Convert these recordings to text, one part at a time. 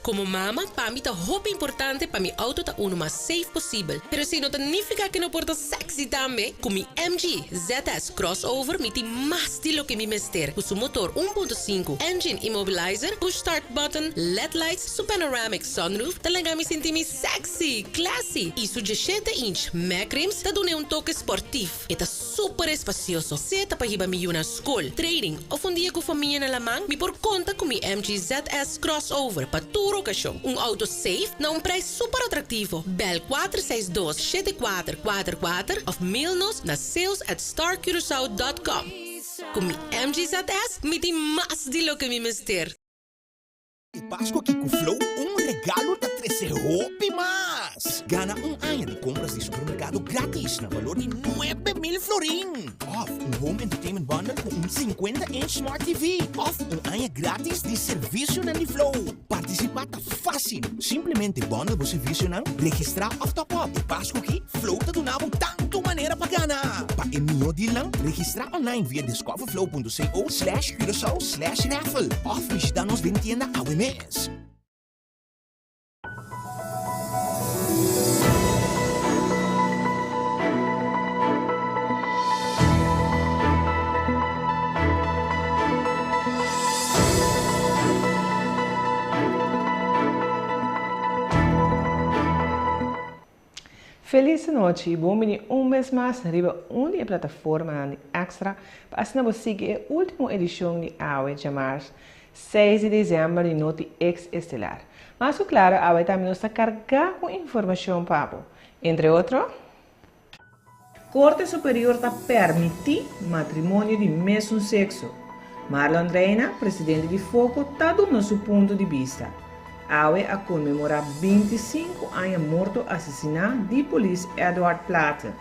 Como mama, para mim tá roupa importante para mi auto tá uno mais safe possível. Pero se não significa que não porta sexy também. Com mi MG ZS Crossover, mi tem mais estilo que mi mister. Com seu motor 1.5, engine immobilizer, push start button, LED lights, su panoramic sunroof, talaga mi senti mi sexy, classy. E su 17-inch Mac rims, tá dune toque sportivo. E tá super espacioso. Se tá para hiba mi yuna school, training, of un dia com família na lamang, mi por conta com mi MG ZS Crossover para toda ocasião. Auto safe na preço super atrativo. Bel 462-7444 of mail-nos na sales@starcuracao.com. Com mi MG ZS, mi tem mais de lo que mi mister. E Páscoa aqui com o Flow, regalo da 13 roupa mais. Gana ano de compras de supermercado grátis na valor de 9.000 florin. Of home entertainment bundle com 50-inch Smart TV. Of ano grátis de serviço na Flow. Participar tá fácil. Simplesmente bundle o serviço na registrar of top up. E Páscoa aqui, Flow tá donando tanto maneira para ganhar. Para envio de lang, registrar online via discoverflow.co/Curaçao/raffle. Of visita-nos de tienda a mês. Feliz noite e bom dia vez mais arriba onde a plataforma extra para você seguir a última edição de AWE de março 6 de dezembro de Noti X Estelar. Mas claro, AWE também está carregada com informação papo. Entre outros, Corte Superior está permitir matrimônio de mesmo sexo. Marlon Reina, presidente de Foco, está dando seu ponto de vista. AWE a comemorar 25 anos morto assassinado de polícia Edward Plater.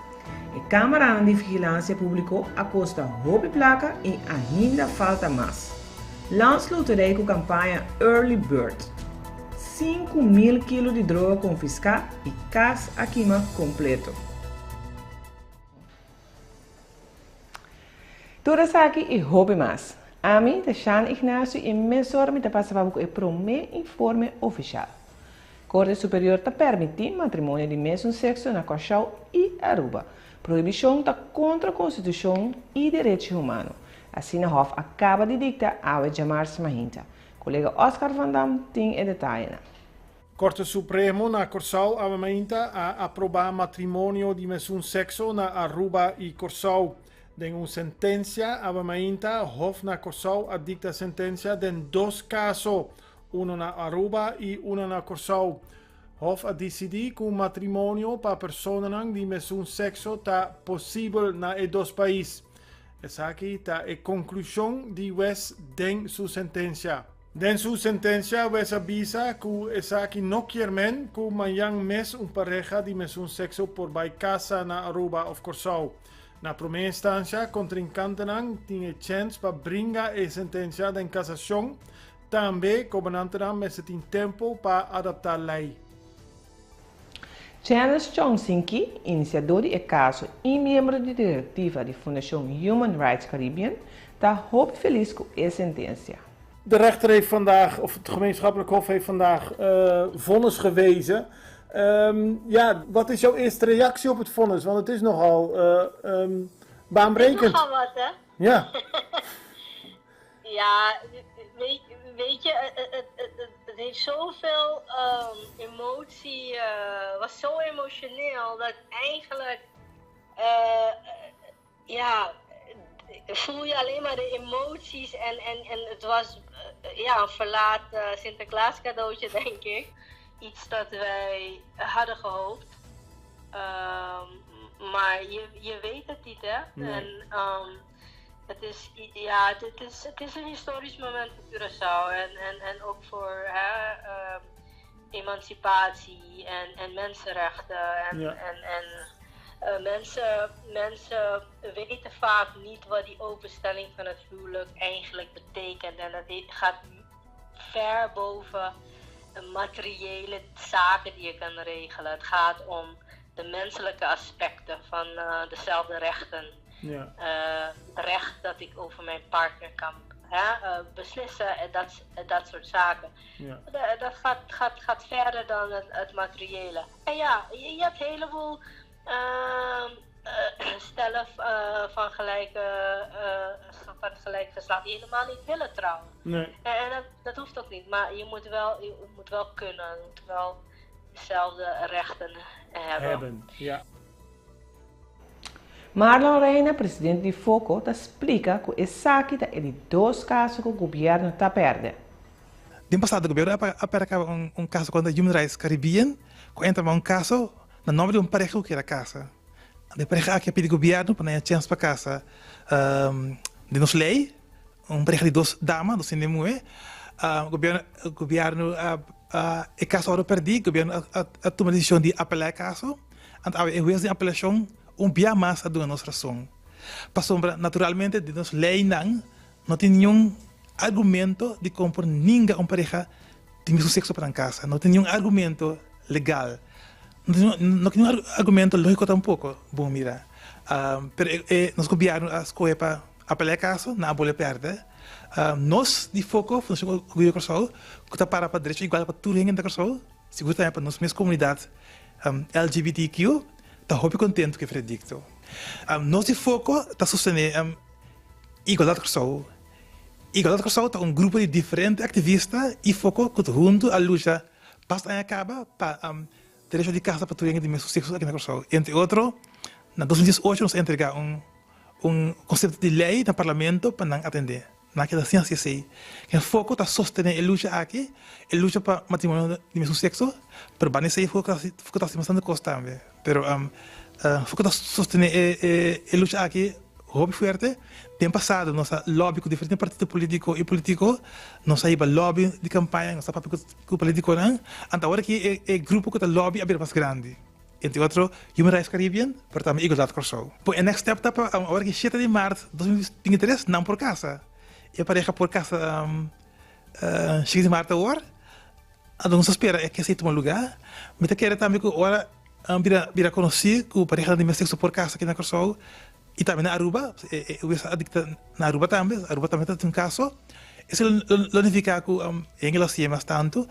A Câmara de Vigilância publicou a costa roupa placa e ainda falta mais. Lançloterij com campanha Early Bird. 5.000 kg de droga confiscada e caça a queima completo. Tudo isso aqui e roupa mais. A mim, Tatiana Ignacio e Mesor me passava com o primeiro informe oficial. Corte Superior está permitindo matrimônio de mesmo sexo na Curaçao e Aruba. Proibição está contra a Constituição e direitos humanos. Assim, a Hof acaba de dictar a AWE de março mahinta. Colega Oscar Van Dam tem detalhe. Corte Supremo na Curaçao mahinta a aprovar matrimônio de mesmo sexo na Aruba e Curaçao. Den una sentencia abamainta, Hof na Curaçao dicta sentencia den dos casos, uno na Aruba e uno na Curaçao. Hof a decidido que un matrimonio para personas de mesmo sexo está possível na dos países. Essa aqui está a conclusão de Wes den su sentencia. Den su sentencia Wes avisa que essa aqui não quer men que manhã mes pareja de mesmo sexo por vai casa na Aruba of Curaçao. Na primeira instância, contrincante tinha chance para brincar a sentença em cassação, também comandante mas tem tempo para adaptar a lei. Janice Chongsinki, iniciador do caso e membro da diretiva da Fundação Human Rights Caribbean, está hoop feliz com a sentença. De rechter heeft vandaag, of het gemeenschappelijk hof heeft vandaag vonnis gewezen. Ja, wat is jouw eerste reactie op het vonnis? Want het is nogal baanbrekend. Het is nogal wat, hè? Ja. Ja, weet je, het heeft zoveel emotie, was zo emotioneel dat eigenlijk, ja, voel je alleen maar de emoties en het was ja, een verlaat Sinterklaas cadeautje, denk ik. Iets dat wij hadden gehoopt. Maar je weet het niet, hè? Nee. En het is een historisch moment voor Curaçao en ook voor emancipatie en mensenrechten. Mensen weten vaak niet wat die openstelling van het huwelijk eigenlijk betekent. En dat gaat ver boven materiële zaken die je kan regelen. Het gaat om de menselijke aspecten van dezelfde rechten. Ja. Recht dat ik over mijn partner kan beslissen en dat soort zaken. Ja. Dat gaat verder dan het materiële. En ja, je hebt een heleboel stellen van gelijk geslacht die helemaal niet willen trouwen. Nee. En dat hoeft ook niet, maar je moet wel kunnen, je moet wel dezelfde rechten hebben. Ja. Marlon Reina, presidente de FOCO, explica que essa aqui é de 2 casos que o governo está perdendo. No passado, o governo apertava caso com a Human Rights Caribbean, que entra caso no nome de pareja que era casa. De pareja aqui pede governo para dar chance para casa de nos lei, pareja de 2 damas, do cinema, o governo e caso ora perdi, o governo toma a decisão de apelar caso, então em vez de apelação dia mais a nossa razão. Passou naturalmente de nos lei não tem nenhum argumento de comprar ninguém pareja de mesmo sexo para casa, não tem nenhum argumento legal. Não tem nenhum argumento lógico tampouco, bom mira. Pero nosso governo escolhe para apelar caso, não pode perder. Nós de foco, funcionamos com o Corsol, que está para direito igual para tudo em Corsol, seguro também para nossa comunidade LGBTQ, está muito contente com o veredicto. Nós de foco está sustentando igualdade Corsol. Igualdade Corsol está grupo de diferentes ativistas e foco que junto a luta passa a acabar para direito de casa para tudo em mesmo sexo aqui na Corsol. Entre outros, em 2018 nós entregamos conceito de lei no parlamento para não atender. Naquela ciência sei que o foco está sustentando a luta aqui, a luta para matrimônio de mesmo sexo, para banir sei foco está se mostrando costa também. Pero foco está sustentando a luta aqui, hobby forte. Tem passado nossa lobby com diferentes partidos políticos e políticos, nós aí para lobby de campanha, nossa papel com político não. Então agora que é grupo que está lobby a bem mais grande. Entre outros, Human Rights Caribbean, por também igualdade Corsol. O next step está para agora que 7 de março de 2023 não por casa. E a pareja por casa 6 de março agora. Então nós espera é que se tome lugar. Mas quero também que agora vira conhecer que a pareja de sexo por casa aqui na Corsol e também na Aruba, eu sou adicta na Aruba também tem um caso. Isso significa que em relação a tanto.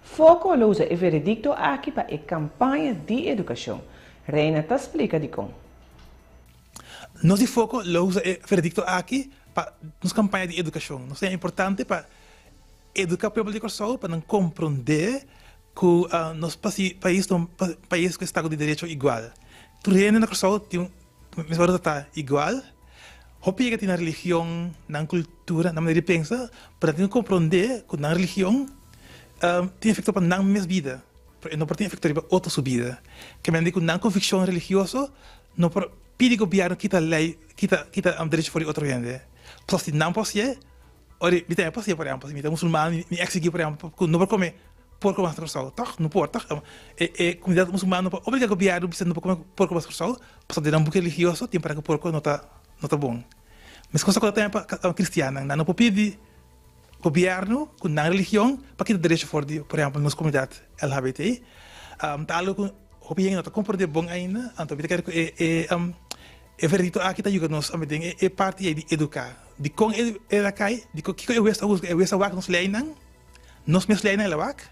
FOCO usa o veredicto aqui para a campanha de educação. Reina te explica de como. Nós de FOCO usa o veredicto aqui para nossa campanha de educação. Nós é importante para educar o povo de Corsol para não compreender que nosso país é um país que está de direito igual. Tudo na Corsol tem mesmo está igual. Hopi que tem na religião, na cultura, na maneira de pensar, para não compreender que na religião tem efeito para a mesma vida, não tem efeito para outra vida. Que me diz que na convicção religiosa, não pede que o governo quita lei, quita direito para outro gente. Porque se não pode ser, ora, me tem pode ser por exemplo, me tem muçulmano, me exigir por exemplo, não pode comer porco mais corsol, toch? Não pode, toch? Comunidade muçulmana não pode obrigar o governo a não comer porco mais corsol, porque de um pouco religioso, tem para que o porco não tá bom. Mas coisa que tem para cristiana, não pode pedir governo com na religião para que direito for de, por exemplo, nas comunidades LGBTI, tal que o governo não compreende bom ainda, então eu quero que é verdade aqui está jogando nós também é parte de educar, de como ela cai, de que eu vejo a nos lei não, nós mesmos lei não ela vak,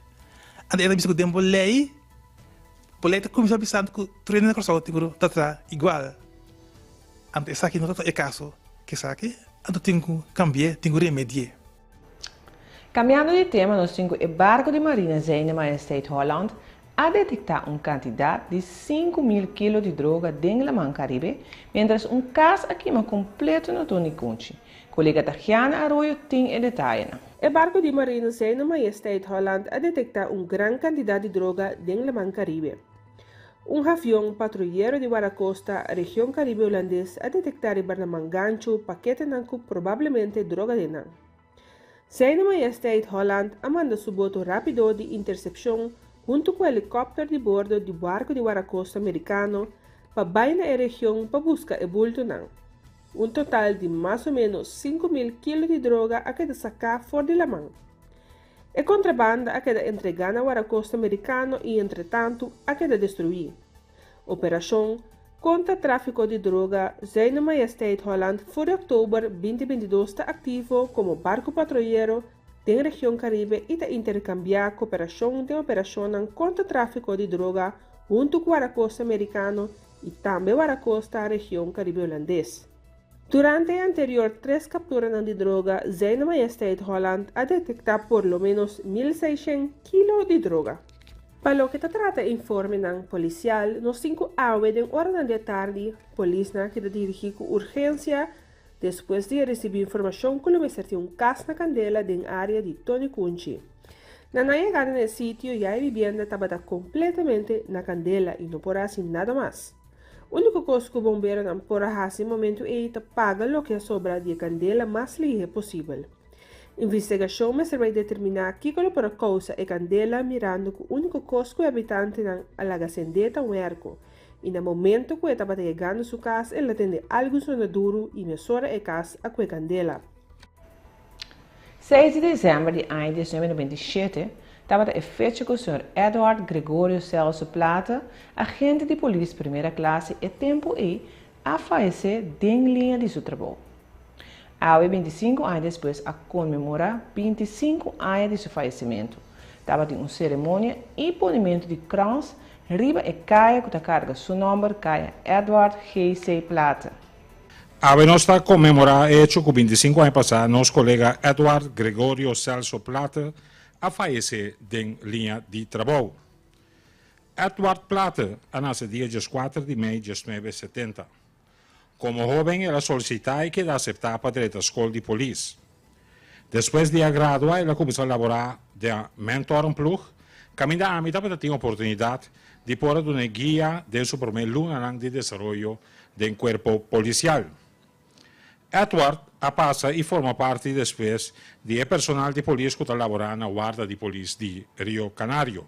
anda ela bisco tempo lei, por lei tá começando a pensar que treino na coisa tipo tá igual, então essa aqui não é caso, que essa aqui, então tenho que cambiar, tenho que remediar. Cambiando de tema, nós temos o barco de Marina Zijne Majesteit Holland a detectar quantidade de 5.000 kg de droga dentro do Mar Caribe, mientras caso aqui mais completo no Tony Conchi. Colega Tatiana Arroyo tem o detalhe. O barco de Marina Zijne Majesteit Holland a detectar grande quantidade de droga dentro do Mar Caribe. Avião patrulheiro de Guaracosta, região Caribe holandês, a detectar o barnamangancho paquete nanku provavelmente droga dentro. Zijne Majesteit Holland manda su boto rápido de intercepção junto com o helicóptero de bordo do barco de Guaracosta americano para bainar a região para buscar o bulto não. Total de mais ou menos 5.000 kg de droga a queda sacar fora de la mão. A contrabanda a queda entregada ao Guaracosta americano e, entretanto, a queda destruir. Operação contra tráfico de droga, Zijn Majesteit Holland voor oktober 2022 está ativo como barco patrulheiro da região Caribe e está intercambiar cooperação de operação contra tráfico de droga junto com o Guaracosta americano e também o Guaracosta região Caribe holandês. Durante a anterior 3 capturas de droga, Zijn Majesteit Holland ha detectado por lo menos 1.600 kg de droga. Para lo que se trata de informe policial, nos 5 horas de hora da tarde, a polícia que dirigiu com urgência depois de receber informação que o tinha um caso na Candela na área de Tony Cunchi. Na chegada no sítio, a vivienda estava completamente na Candela e não podia assim nada mais. O único coisa que o bombeiro não pode fazer no momento é pagar o que sobra de Candela mais ligeiro possível. A investigação me serve a determinar que a causa é Candela mirando que o único coisa que o habitante na Alagacendeta um erco. E no momento que estava chegando a sua casa, ele atende algo sonaduro e mesura a casa a Candela. 6 de dezembro de 1997, estava a efeito com o Sr. Edward Gregorio Celso Plata, agente de polícia primeira classe, e tempo a falecer em linha de seu trabalho. Há 25 anos depois, a comemorar 25 anos de seu falecimento. Estava em uma cerimônia e ponimento de crowns, riba e caia que carga seu nome, caia Edward G.C. Plata. Nós está comemorar hecho que 25 anos passados, nosso colega Edward Gregorio Celso Plata a falecer em linha de trabalho. Edward Plata nasceu dia 4 de maio de 1970. Como jovem, ela solicitou que aceitar para a escola de polícia. Depois de graduar, ela começou a trabalhar de mentor um plug, caminhando a mitad para ter a oportunidade de poder dar guia de seu primeiro ano de desenvolvimento do corpo policial. Edward passa e forma parte depois de personal de polícia que trabalha na guarda de polícia de Rio Canário.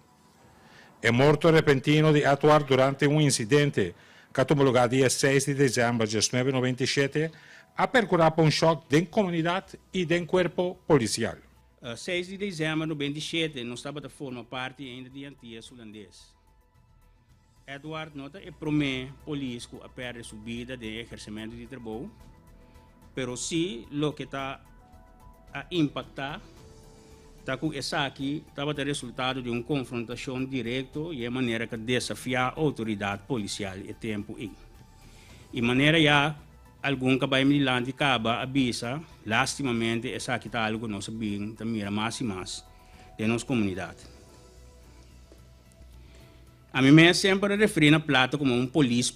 É morto repentino de Edward durante um incidente que tomou lugar dia 6 de dezembro de 1997, a percurar por um choque da comunidade e do corpo policial. 6 de dezembro de 1997, nós estávamos a formar parte ainda de Antillas holandês. Edward nota é o primeiro polícia a perder sua vida de exercimento de trabalho, pero sim, o que está a impactar, está com essa aqui, estava o resultado de uma confrontação direta e a maneira que desafiar a autoridade policial e tempo aí. E maneira já, algum que vai me lá de caba avisa, lastimamente, essa aqui está algo que nós sabemos, mira mais e mais de nossa comunidade. A mim me sempre referi na plata como um police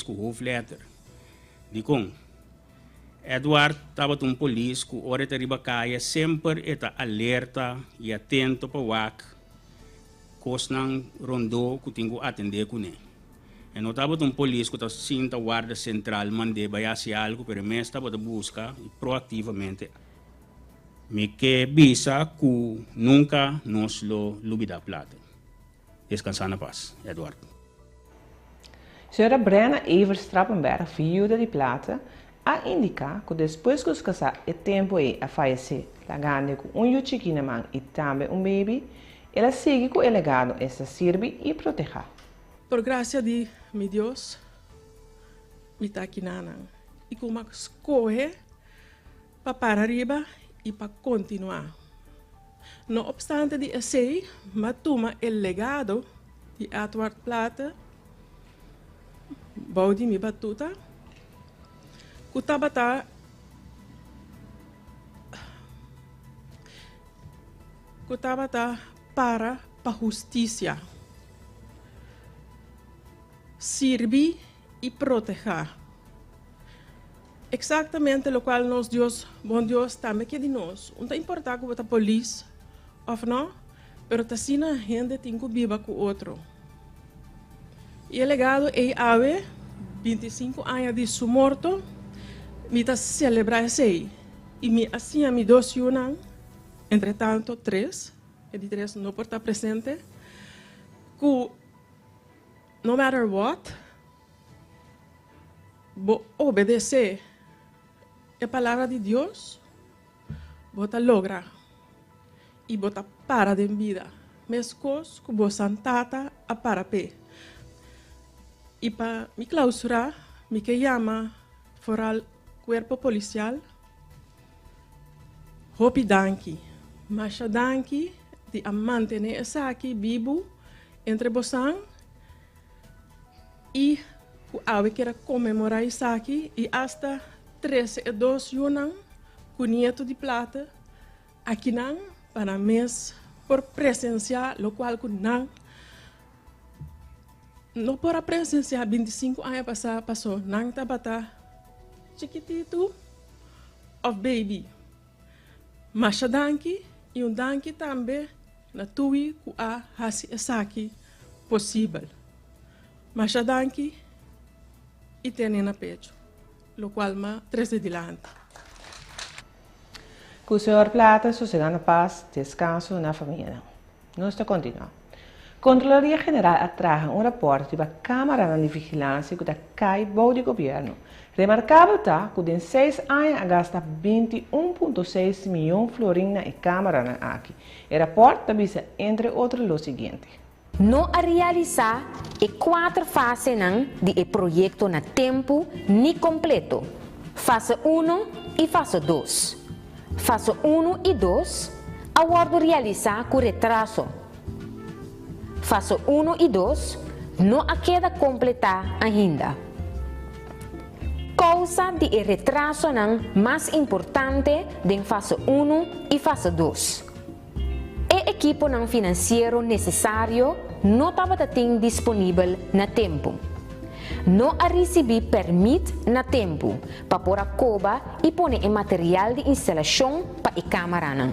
com hoofdletter. Digo, Edward estava um polícia que hora de ribacaia sempre está alerta e atento para o que cosnan rondou que tenho que atender com ele. E não estava um polícia que está sinta guarda central mande baiasse algo, pero me estava a buscar proativamente me que visa que nunca nos lo lubida plata. Descansar na paz, Edward. Senhora Brenna Evers Strappenberg, viúva de Plata, a indicar que depois que os casar é tempo a falecer, lagando com chiquinho na mão e também baby, ela segue com o legado essa serve e proteger. Por graça de meu Deus, me está aqui e como escolhe para arriba e para continuar. Não obstante de assim, mas toma o legado de Edward Plata, Baudi mi batuta, kutabata para a justiça, servir e proteger. Exatamente o qual nós Deus, bom Deus, também que de nós. Não está importante que a polícia, ou não, mas está sendo a gente tem que viver com o outro. E o legado é ave, 25 anos de sua morte, me está celebrando isso. E me assim a me dois anos, entretanto, 3, e de 3 não pode estar presente, que, no matter what, vou obedecer a palavra de Deus, vou lograr e vou para de vida. Mesmo coisas que vou santata a para pé. Y para mi clausura, me que llama foral cuerpo policial, hopi danki, masha danki, de a mantener essa aqui vivo entre bosan e o ave que era comemorar isso aqui e hasta 13 e 2 yunang cunheto de plata aqui não para mês por presenciar lo qual não por presenciar 25 anos passou não tabata chiquitito of baby masha danki e danki também na tui ku a hasi esaki possível masha danki e tem na pecho lo qual ma 13 dilante. Com o senhor Plata, sossegando paz, descanso na família. Nós continuamos. Controladoria General atraja um reporte da Câmara de Vigilância que cai bom de governo. Remarcável está que em 6 anos gasta 21,6 milhões de florins na Câmara aqui. O reporte avisa, entre outros, o seguinte. Não a realizar e 4 fases de projeto na tempo nem completo. Fase 1 e fase 2. Fase 1 e 2, aguardo realizar com retraso. Fase 1 e 2, não a queda completar ainda. Causa de retraso mais importante de fase 1 e fase 2. O equipo financeiro necessário não estava disponível na tempo. Não a receber permite na tempo para pôr a coba e pôr em material de instalação para a câmara.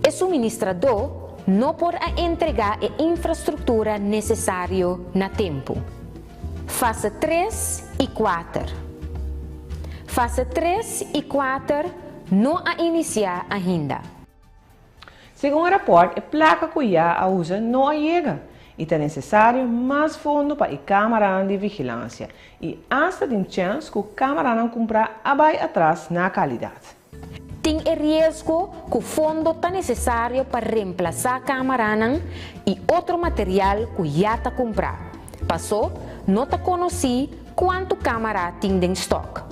O suministrador não pode entregar a infraestrutura necessária na tempo. Fase 3 e 4. Fase 3 e 4 não a iniciar ainda. Segundo o reporte, a placa que já usa não chega e é necessário mais fundo para a Câmara de Vigilância e antes de chance que a Câmara não comprar abaixo atrás na qualidade. Tem risco que o fundo está necessário para reemplaçar a Câmara e outro material que já está comprado. Passou, não está conhecido quanto a Câmara tem em estoque.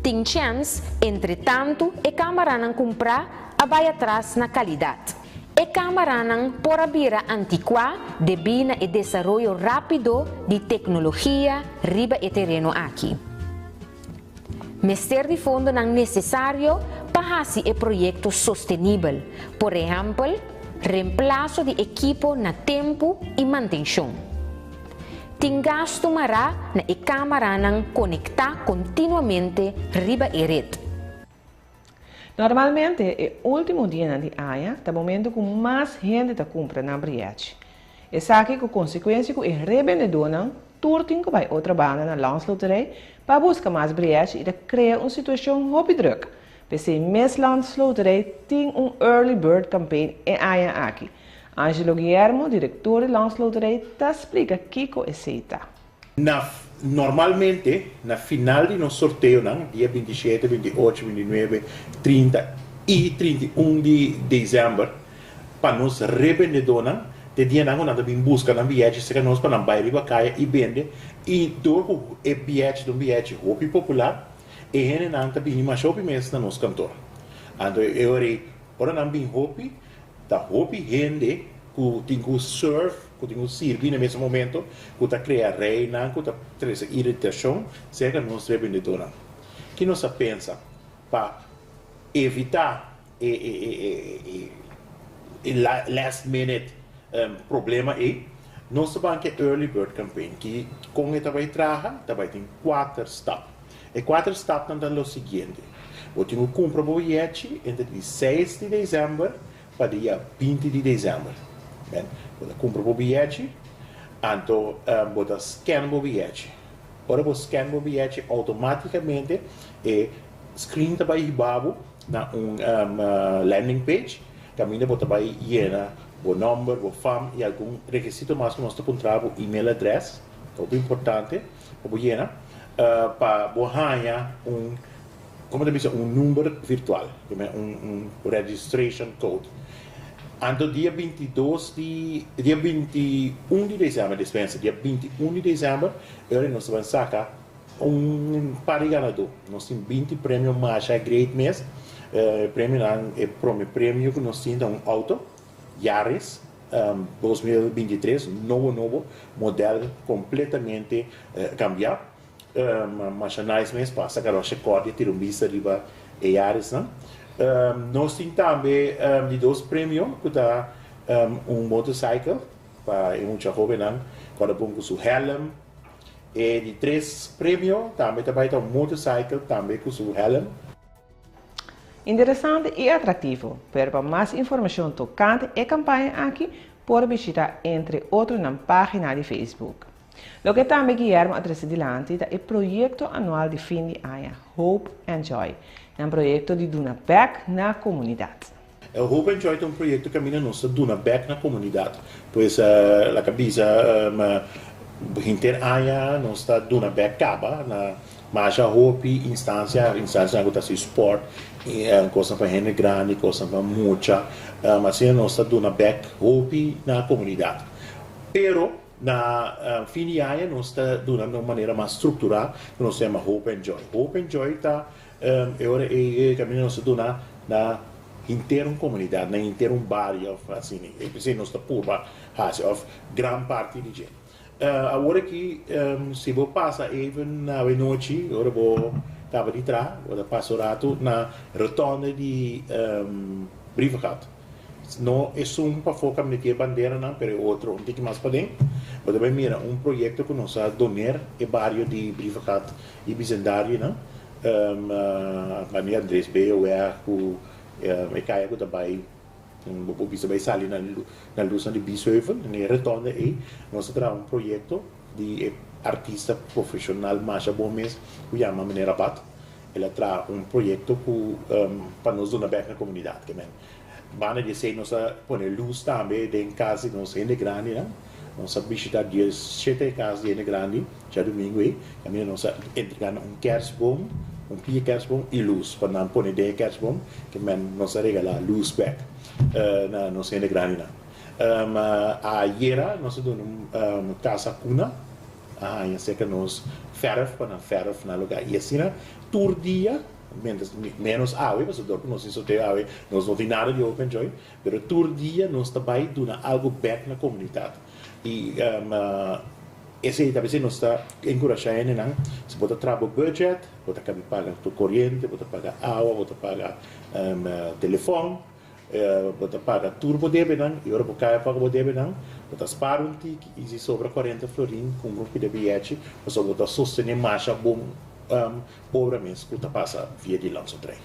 Tem chance, entretanto, a Câmara não comprar vai atrás na qualidade. A Câmara por abrir antiqua devido ao desenvolvimento rápido de tecnologia riba e terreno aqui. Mestre de fundo não necessário para fazer o projeto sustentável, por exemplo, reemplaço de equipo na tempo e manutenção. Tem gasto mará na Câmara conectar continuamente riba e rede. Normalmente, o último dia de ano é o momento que mais gente compra na Briete. Essa aqui com consequência que o revendedor turting vai outra banda na landsloterij para buscar mais Briete e criar uma situação hobby-druk. Porque mês landsloterij tem early bird campaign em ano aqui. Angelo Guillermo, diretor da landsloterij, explica Kiko e Seita. Normalmente, na final de nosso sorteio, dia 27, 28, 29, 30 e 31 de dezembro, para nós revendedores, de dia nós busca na bilhete, se nós para bairro para caia e vende, e todo o bilhete hobby popular, e ele não está bem mais hobby mesmo na nosso cantor. Então, ora não bem hobby, da hobby rende, que tem que surf, que tem que servir no mesmo momento, que está criando reina, que está trazendo irritação, seja nos revendedores. Que nós pensa para evitar last minute problema nós vamos ter early bird campaign, que com ele vai trazer, vai ter 4 stops. E 4 stops não é o seguinte: eu tenho que comprar o bilhete entre 6 de dezembro para dia 20 de dezembro. Você compra o bilhete, então você scan o bilhete. Ora você scan o bilhete automaticamente e screen vai ribabo na landing page, caminho você vai llenar o número, o fam e algum requisito mais que nós encontrar o email address, muito importante, para llenar para ganhar como número virtual, registration code. Ando dia 21 de dezembro, dispensa, dia 21 de dezembro, nós vamos sacar par ganador. Nós temos 20 prêmios Masha Great Mês. Prêmio que nós temos auto, Yaris, 2023, novo, modelo completamente cambiado. Mas nice mês passa, que nós recorde ter vista de Yaris, né? Nós temos também de 2 prêmios, que dá motorcycle, para um jovem, cada um com seu helm. E de 3 prêmios, também vai ter motorcycle, também com seu helm. Interessante e atrativo. Para mais informação tocante e campanha aqui, pode visitar entre outros na página de Facebook. Lo que também Guilherme atrás adiante é o projeto anual de fim de ano, Hope and Joy, um projeto de Duna Back na comunidade. O Hope and Joy é um projeto que caminha nossa Duna Back na comunidade, pois a cabeça inter-ano nós está Duna Back caba na mas a Hope instância que está se suporte, coisa para gente grande, coisa para muita, mas nós está Duna Back Hope na comunidade. Pero na fim de ano nós está de uma maneira mais estruturada, que nós chama Hope and Joy. Hope and Joy está caminho nós está na inteira comunidade, na inteira bairro, assim, e nós está por of grande parte de gente. Agora que se vou passar even na noite, agora vou estava de trás, agora passo o rato na rotonda de Briefgat. Não é só para focar na bandeira, não, mas outro um pouco mais para dentro. Mas também mira projeto que nós donar e bairro de Briefgat e Bizendário, não? Para Andrés B, o e caia que também o bisa vai sair na luz de Biesheuvel, na retorna aí, nós temos projeto de artista profissional Masha Gomes, que chama Maneira Bat. Ela traz projeto para nós na back na comunidade, que Bana dizer nós põe luz também em casa nós é grande, né? Nós visitar 17 casas de grande, já domingo aí, também nós entregando kerstboom, pia kerstboom e luz, para não pôr 10 kerstboom, que nós regalar luz back. Na nossa ainda grande a Iera nós temos casa cuna em seca nós ferf na lugar e assim tour dia menos água mas do que nós isso tem água nós não tem nada de Open Joy mas tour dia nós também dona algo back na comunidade e esse talvez nós está encorajando não se pode trabalhar budget pode pagar corrente pode pagar água pode pagar telefone você paga turbo debe não, e agora você paga o debe não, você espera tique e se sobra 40 florim com um grupo de bilhete, você pode sostener mais bom pobre mês que você passa via de lanço trem.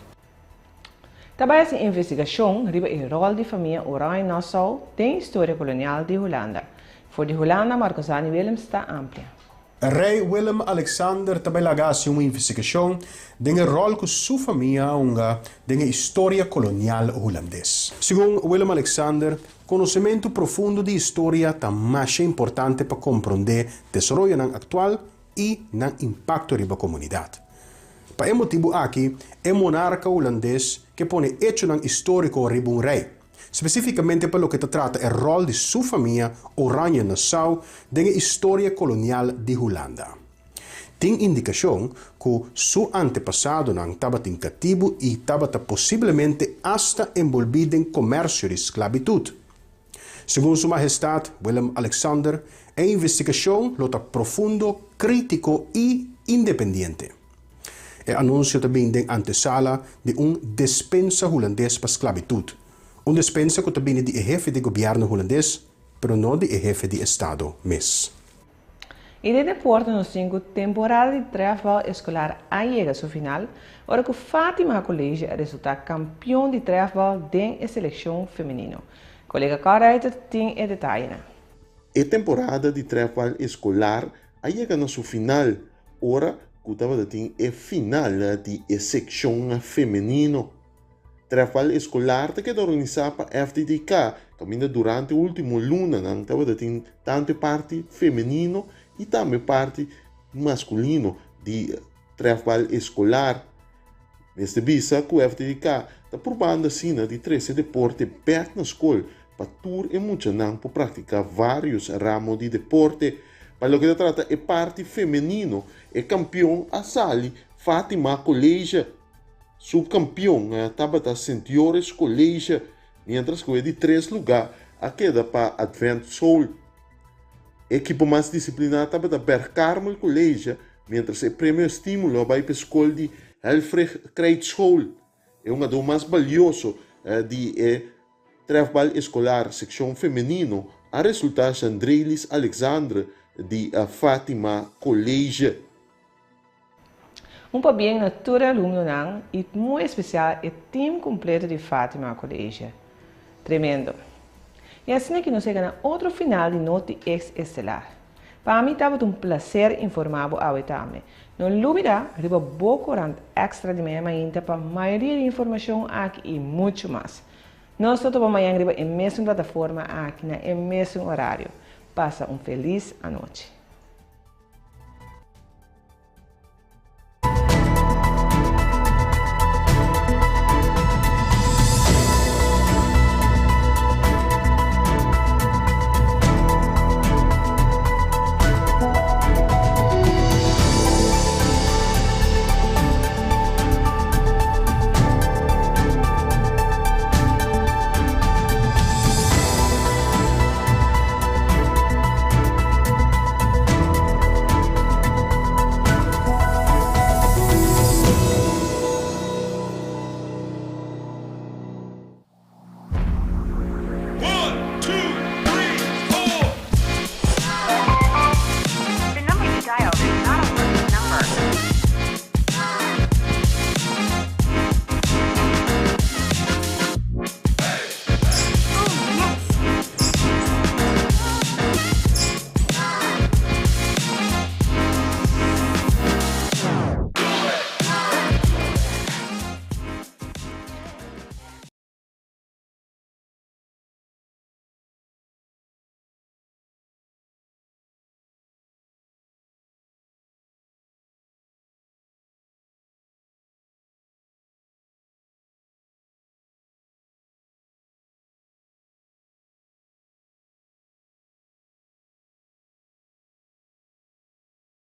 Também essa investigação riba o rol de família Oranje Nassau tem história colonial de Holanda. Voor de Holanda Marcosani Willems está ampla. Rei Willem-Alexander também lagasse uma investigação sobre o rol que sua família tinha na história colonial holandesa. Segundo Willem-Alexander, conhecimento profundo de história é mais importante para compreender o desenvolvimento atual e o impacto na comunidade. Para esse motivo aqui, é monarca holandês que põe hecho histórico riba um rei. Especificamente para o que trata o rol de sua família Oranje Nassau na história colonial de Holanda. Tem indicação que seu antepassado estava cativo e estava possivelmente hasta envolvido em comércio de esclavitud. Segundo Sua Majestade Willem-Alexander, a investigação é profundo, crítico e independente. O anúncio também de antesala de dispensa holandês para esclavitud. Dispensa que também é de jefe de governo holandês, mas não de jefe de Estado mesmo. E de deporte nos 5 temporada de trefbal escolar chega a seu final, ora que Fátima Colégio resulta campeão de trefbal da seleção feminina. Colega Carreiter tem o detalhe. A temporada de trefbal escolar chega a seu final, ora que estava tem a final de secção feminina. Trefbal escolar que é organizado para a FTTK, também durante o último luna, tem tanto parte feminino e também parte masculino de trefbal escolar. Neste visa, que o FTTK está provando assim de 13 deporte perto na escola para tour e Muchanang para praticar vários ramos de deporte. Para lo que se trata é parte feminino, é campeão a Sali Fátima Colégio, subcampeão Tabata Sentiores Colégio, mientras que de 3 lugares a queda para Advent Soul. Equipo mais disciplinado Tabata Per Carmel Colégio, mientras o prêmio estímulo vai para a escola de Helfrich Kreitschool. É um dos mais valiosos de trabalho escolar seção feminino, a resultar de Andrelis Alexandre de Fátima Colégio. Bem natura aluno não e muito especial é o time completo de Fátima Colégio. Tremendo. E assim é que nós chegamos a outro final de Noti Ex Estelar. Para mim estava um prazer informar a você também. Não dúvida, riba pouco extra de minha ainda para a maioria de informação aqui e muito mais. Nós todos vamos amanhã riba em mesma plataforma aqui na mesmo horário. Passa feliz noite.